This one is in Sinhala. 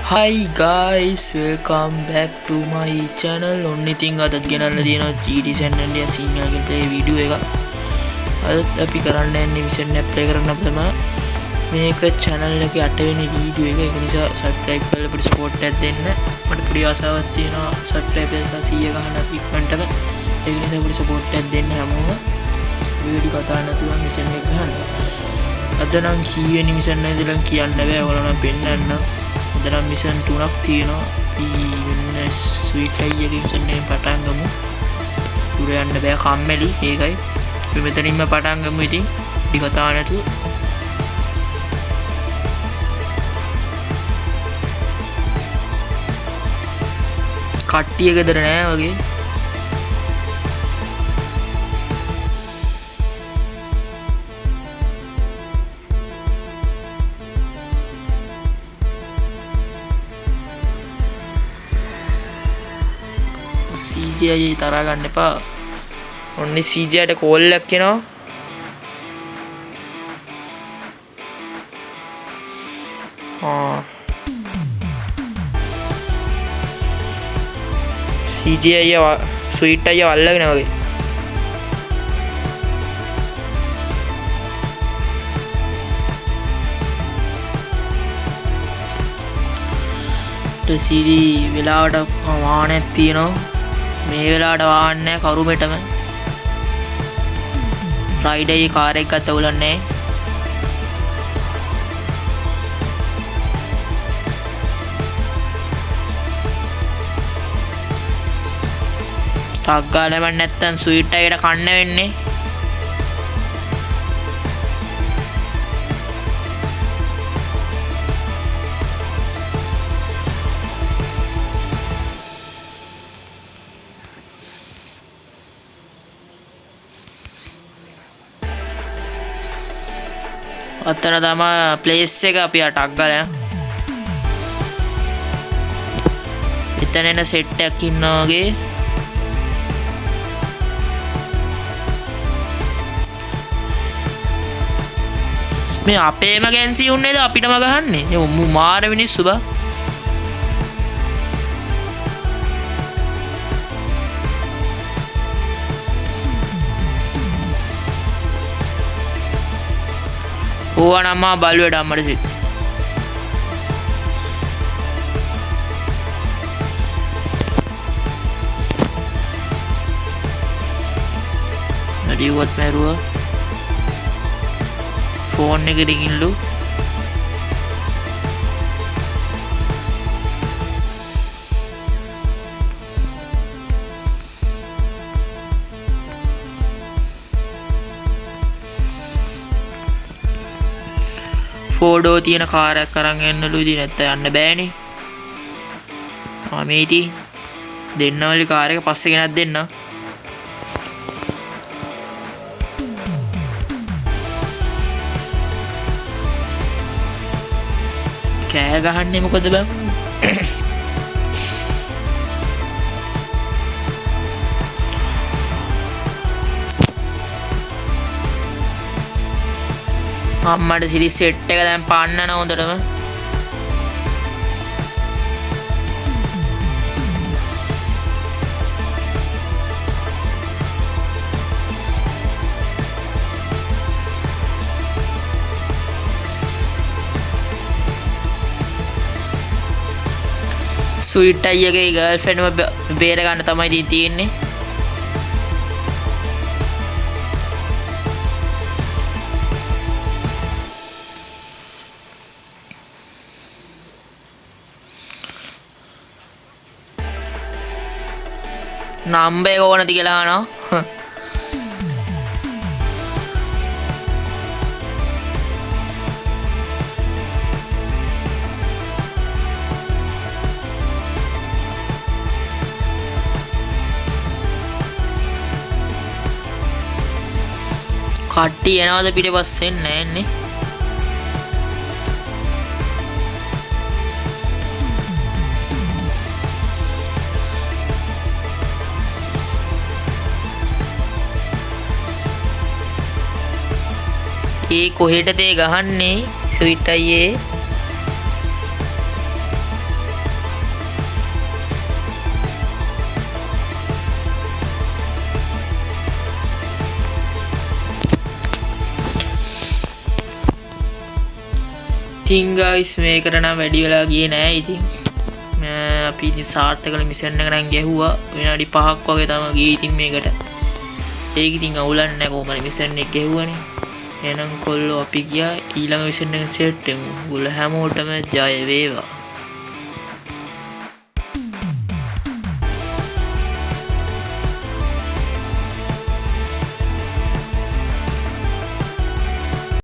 Hi guys, welcome back to my channel. ඔන්න ඉතින් අදත් ගෙනල්ලා තියෙනවා GT San Andreas Sinhala gameplay video එකක්. අදත් අපි කරන්න යන්නේ mission එක play කරන්න තමයි. මේක channel එකේ 8 වෙනි video එක. ඒක නිසා subscribe කරලා අපිට support එකක් දෙන්න. මට පොඩි ආසාවක් තියෙනවා subscribe එකලා 100 ගහන්න ඉක්මනටම. ඒක නිසා අපිට support එකක් දෙන්න හැමෝම. වීඩියෝ කතා නැතුව mission එක ගහන්න. අද නම් කීවෙනි mission එකද කියලා කියන්න බෑ. ඔයාලා නම් පෙන්නන්න. අදනම් මිෂන් 3ක් තියෙනවා. අපි වෙන ස්වීට් අයියගේ මිෂන් එකෙන් පටන් ගමු. දුර යන්න බෑ කම්මැලි. ඒකයි. අපි මෙතනින්ම පටන් ගමු ඉතින්. ඩි කතා නැතුව. කට්ටිය ගෙදර නෑ වගේ. CGI තරහා ගන්න එපා. ඔන්නේ CGI ට කෝල් එකක් එනවා. CGI ස්වීට් අයිය අල්ලගෙන වගේ. ටෙසිරි වෙලාවට වාහනයක් තියෙනවා. මේ වෙලාවට වාහන නැහැ කරුමෙටම. රයිඩර් එකේ කාර් එකක් ගත්ත උලන්නේ. ටක් ගාලම නැත්තම් ස්වීට් අයියට කන්න වෙන්නේ. අතන තමයි ප්ලේස් එක අපි අටක් ගාලා. එතන එන සෙට් එකක් ඉන්නවා වගේ. මේ අපේම ගෑන්සි උන්නේද අපිටම ගහන්නේ? ඒ මාර මිනිස්සු බා. ඕවා නම් මා බලුවේට අම්මට සිත්. නඩියවත් මරුවා. ෆෝන් එක රින්ගිල්ලු. ෆෝඩෝ තියෙන කාර් එකක් අරන් එන්නලු ඉතින් නැත්නම් යන්න බෑනේ. මේ ඉතින් දෙන්නවලු කාර් එක පස්සේ ගෙනත් දෙන්න. කෑ ගහන්නේ මොකද බං? අම්මට සිරි සෙට් එක දැන් පාන්නන හොඳටම. ස්වීට් අයියගේ ගර්ල්ෆ්‍රෙන්ඩ්ව බේර ගන්න තමයි ඉතින් තියෙන්නේ. නම්බර් එක ඕනද කියලා අහනවා. කට්ටිය එනවද පිටිපස්සෙන් නැන්නේ. ඒ කොහෙටද ඒ ගහන්නේ ස්විට් අයියේ ඉතින් guys මේකට නම් වැඩි වෙලා ගියේ නෑ. ඉතින් අපි ඉතින් සාර්ථකව මිෂන් එක නම් ගැහුවා. විනාඩි 5ක් වගේ තමයි ගියේ ඉතින් මේකට. ඒක ඉතින් අවුලක් නෑ කොහොමද මිෂන් එක ගැහුවානේ. එහෙනම් කොල්ලෝ අපි ගියා ඊළඟ මිෂන් එක සෙට් වෙමු. ඔයාලා හැමෝටම ජය වේවා.